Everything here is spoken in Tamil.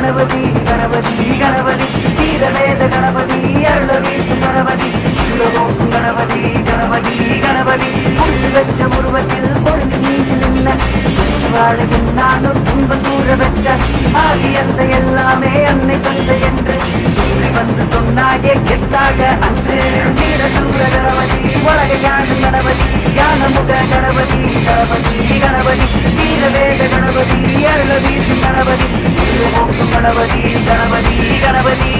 கணபதி கணபதி கணபதி வீரவேத கணபதி அருள வீசும் கணபதி உலகோக்கும் கணபதி கணபதி கணபதி முடிச்சு வச்ச உருவத்தில் பொருள் நீங்கி நின்ன சுற்றி வாழகின் நானும் துன்பம் தூர வச்ச ஆதி அந்த எல்லாமே அன்னை தந்தை என்று சுற்றி வந்து சொன்னாயே கெத்தாக அன்று வீரசூர கணபதி உலக யானும் கணபதி யானமுக கணபதி கணபதி கணபதி வீரவேத கணபதி அருள வீசும் கணபதி உலகோக்கும் கணபதி கணபதி கணபதி